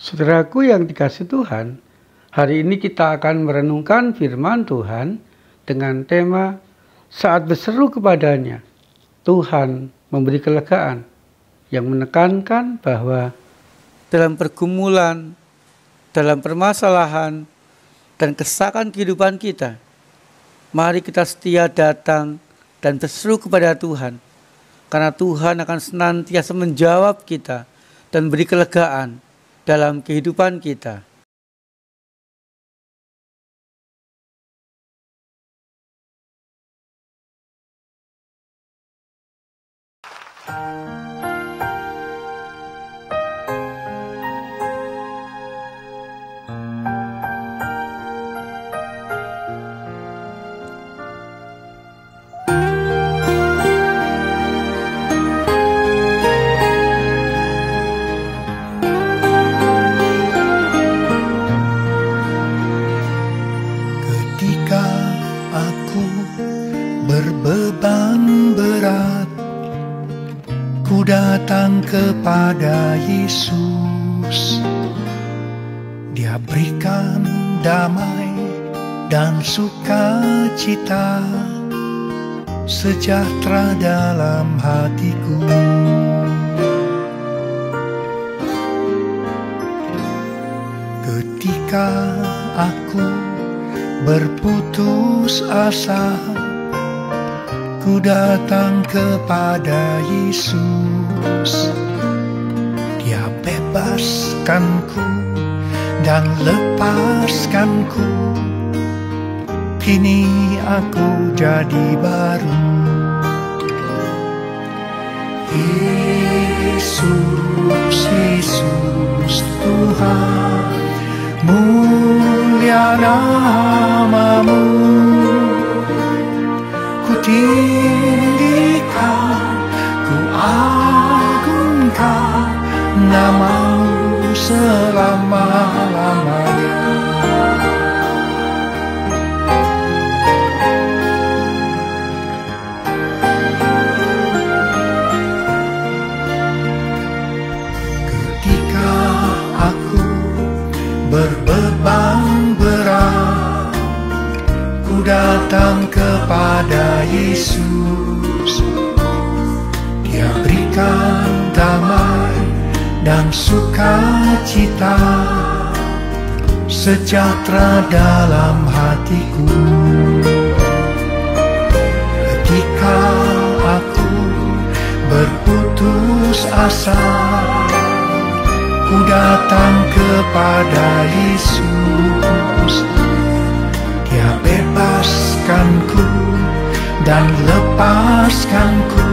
Saudaraku yang dikasihi Tuhan, hari ini kita akan merenungkan firman Tuhan dengan tema saat berseru kepadanya, Tuhan memberi kelegaan, yang menekankan bahwa dalam pergumulan, dalam permasalahan, dan kesesakan kehidupan kita, mari kita setia datang dan berseru kepada Tuhan, karena Tuhan akan senantiasa menjawab kita dan beri kelegaan dalam kehidupan kita. Berbeban berat, ku datang kepada Yesus. Dia berikan damai dan sukacita, sejahtera dalam hatiku. Ketika aku berputus asa, ku datang kepada Yesus. Dia bebaskanku dan lepaskanku, kini aku jadi baru. Yesus, Yesus Tuhan, mulia nama-Mu. Ku tinggikan, ku agungkan nama-Mu selama-lamanya. Ketika aku berbeban berat, ku datang kepada Yesus. Dia berikan damai dan sukacita, sejahtera dalam hatiku. Ketika aku berputus asa, ku datang kepada Yesus. Dia bebaskanku dan lepaskanku,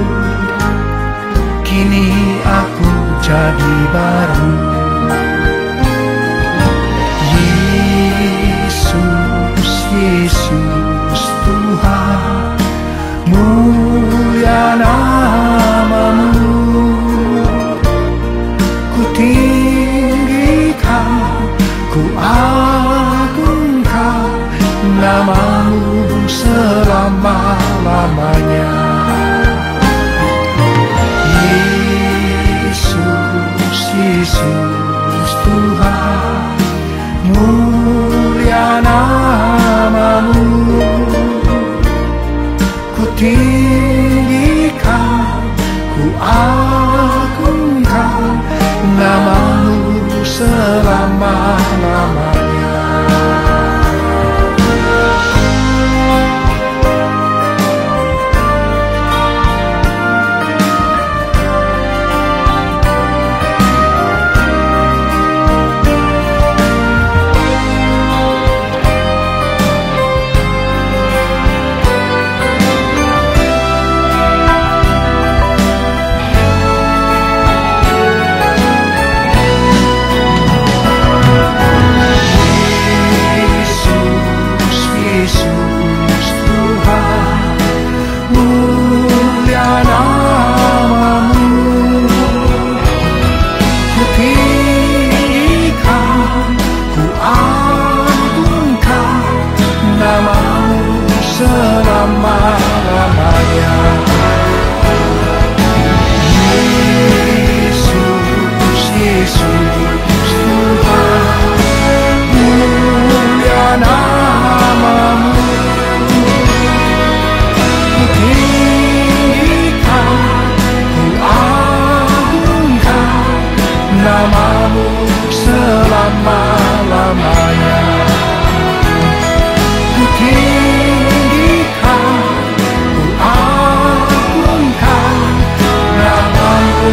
kini aku jadi baru. Yesus, Yesus Tuhan, mulia nama-Mu. Ku tinggikan, ku agungkan nama-Mu selama-lamanya. Yesus, Yesus Tuhan, mulia nama-Mu. Ku tinggikan, ku agungkan nama-Mu selama-lamanya. namamu selama-lamanya. Ku tinggikan, ku agungkan namamu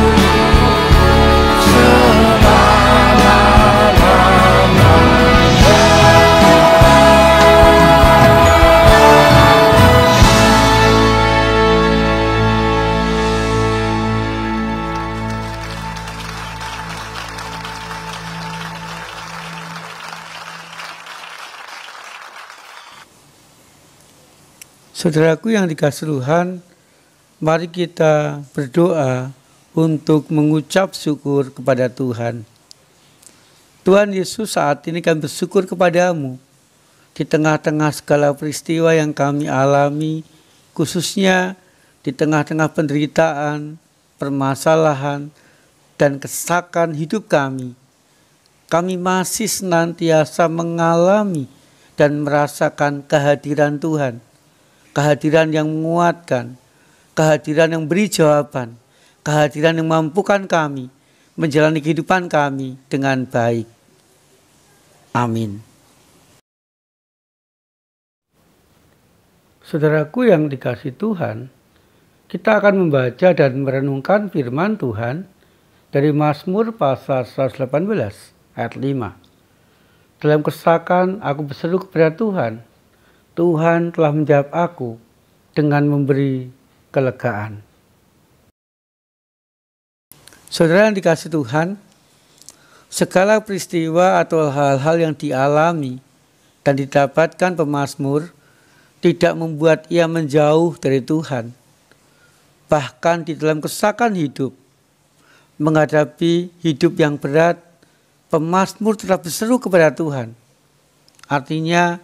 Saudaraku yang dikasihi Tuhan, mari kita berdoa untuk mengucap syukur kepada Tuhan. Tuhan Yesus, saat ini kami bersyukur kepadamu di tengah-tengah segala peristiwa yang kami alami, khususnya di tengah-tengah penderitaan, permasalahan, dan kesesakan hidup kami. Kami masih senantiasa mengalami dan merasakan kehadiran Tuhan. Kehadiran yang menguatkan, kehadiran yang beri jawaban, kehadiran yang mampukan kami menjalani kehidupan kami dengan baik. Amin. Saudaraku yang dikasihi Tuhan, kita akan membaca dan merenungkan firman Tuhan dari Mazmur pasal 118 ayat 5. Dalam kesesakan aku berseru kepada Tuhan, Tuhan telah menjawab aku dengan memberi kelegaan. Saudara yang dikasihi Tuhan, segala peristiwa atau hal-hal yang dialami dan didapatkan pemazmur tidak membuat ia menjauh dari Tuhan. Bahkan di dalam kesesakan hidup, menghadapi hidup yang berat, pemazmur tetap berseru kepada Tuhan. Artinya,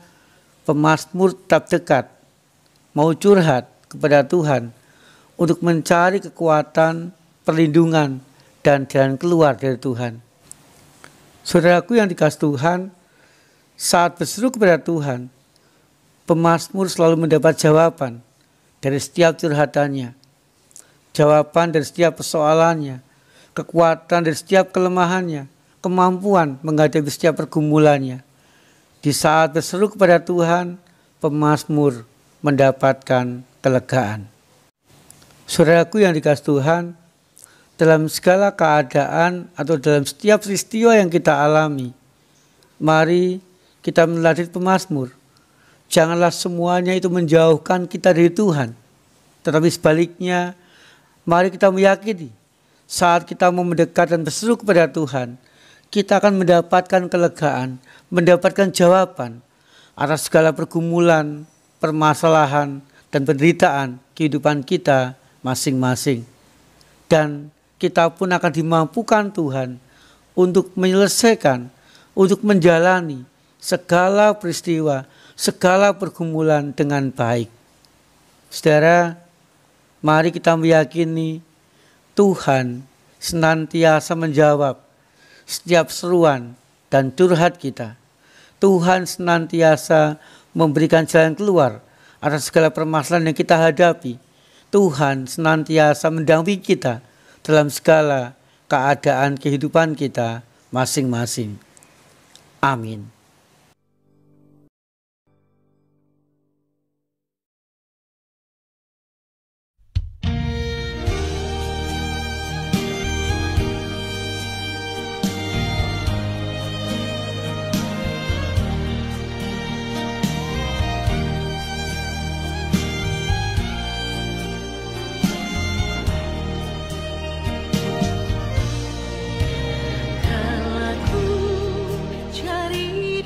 pemazmur tetap dekat, mau curhat kepada Tuhan untuk mencari kekuatan, perlindungan, dan jalan keluar dari Tuhan. Saudaraku yang dikasihi Tuhan, saat berseru kepada Tuhan, pemazmur selalu mendapat jawaban dari setiap curhatannya, jawaban dari setiap persoalannya, kekuatan dari setiap kelemahannya, kemampuan menghadapi setiap pergumulannya. Di saat berseru kepada Tuhan, pemazmur mendapatkan kelegaan. Saudaraku yang dikasihi Tuhan, dalam segala keadaan atau dalam setiap peristiwa yang kita alami, mari kita meneladani pemazmur. Janganlah semuanya itu menjauhkan kita dari Tuhan, tetapi sebaliknya, mari kita meyakini saat kita mau mendekat dan berseru kepada Tuhan, kita akan mendapatkan kelegaan, mendapatkan jawaban atas segala pergumulan, permasalahan, dan penderitaan kehidupan kita masing-masing. Dan kita pun akan dimampukan Tuhan untuk menyelesaikan, untuk menjalani segala peristiwa, segala pergumulan dengan baik. Saudara, mari kita meyakini Tuhan senantiasa menjawab setiap seruan dan curhat kita. Tuhan senantiasa memberikan jalan keluar atas segala permasalahan yang kita hadapi. Tuhan senantiasa mendampingi kita dalam segala keadaan kehidupan kita masing-masing. Amin. Kala ku cari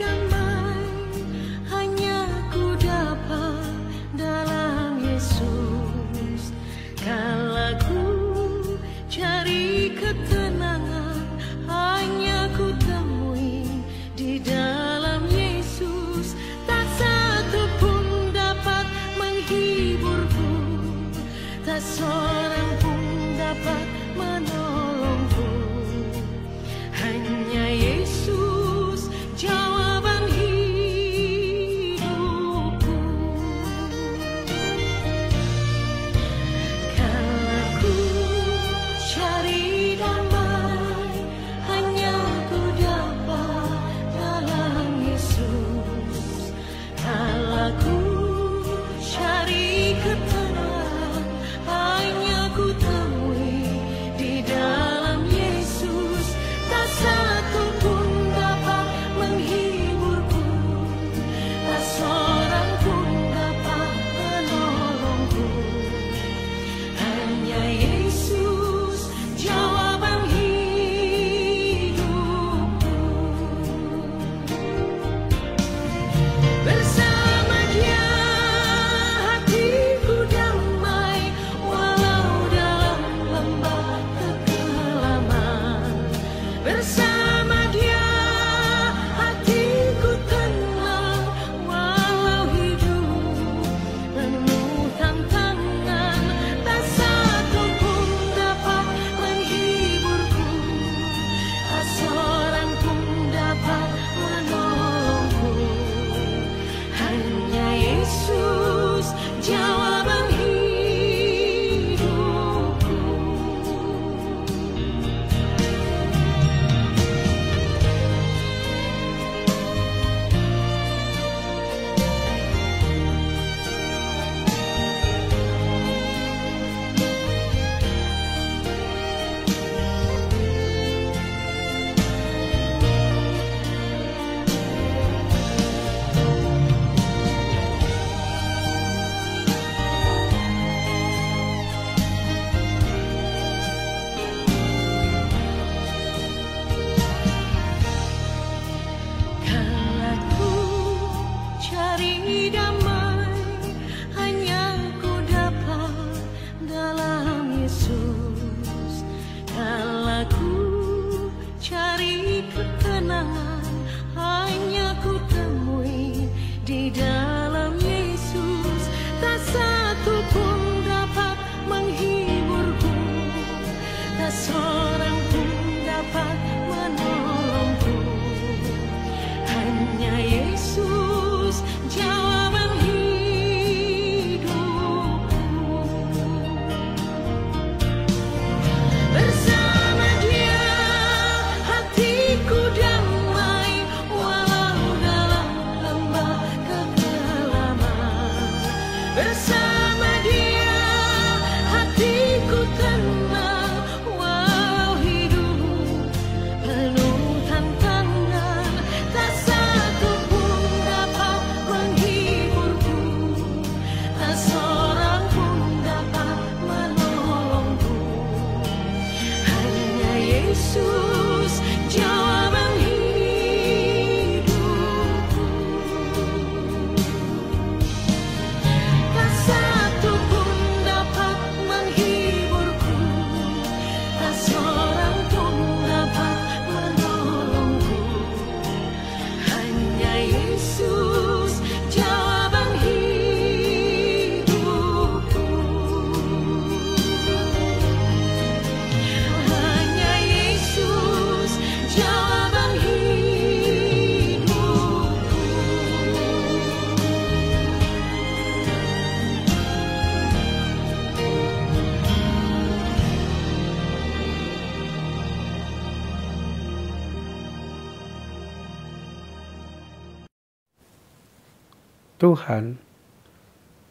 Tuhan,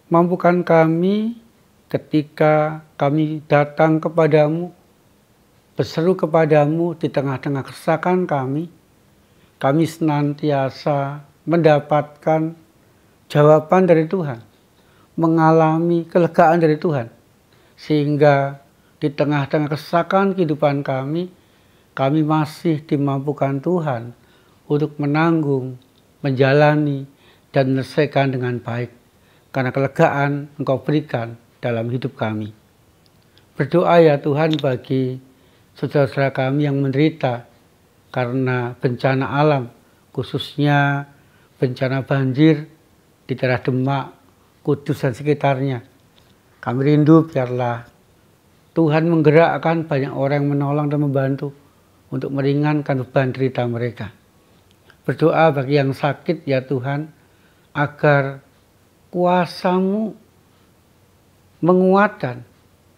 mampukan kami ketika kami datang kepadamu, berseru kepadamu di tengah-tengah kesesakan kami senantiasa mendapatkan jawaban dari Tuhan, mengalami kelegaan dari Tuhan, sehingga di tengah-tengah kesesakan kehidupan kami masih dimampukan Tuhan untuk menanggung, menjalani, dan menyelesaikan dengan baik, karena kelegaan Engkau berikan dalam hidup kami. Berdoa ya Tuhan bagi saudara-saudara kami yang menderita karena bencana alam, khususnya bencana banjir di daerah Demak, Kudus dan sekitarnya. Kami rindu biarlah Tuhan menggerakkan banyak orang yang menolong dan membantu untuk meringankan beban derita mereka. Berdoa bagi yang sakit ya Tuhan, agar kuasa-Mu menguatkan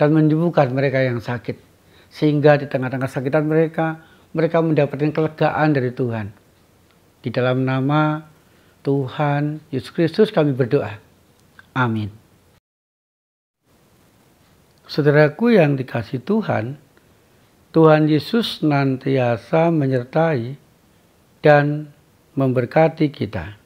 dan menyembuhkan mereka yang sakit, sehingga di tengah-tengah kesakitan mereka mendapatkan kelegaan dari Tuhan. Di dalam nama Tuhan Yesus Kristus kami berdoa. Amin. Saudaraku yang dikasihi Tuhan, Tuhan Yesus senantiasa menyertai dan memberkati kita.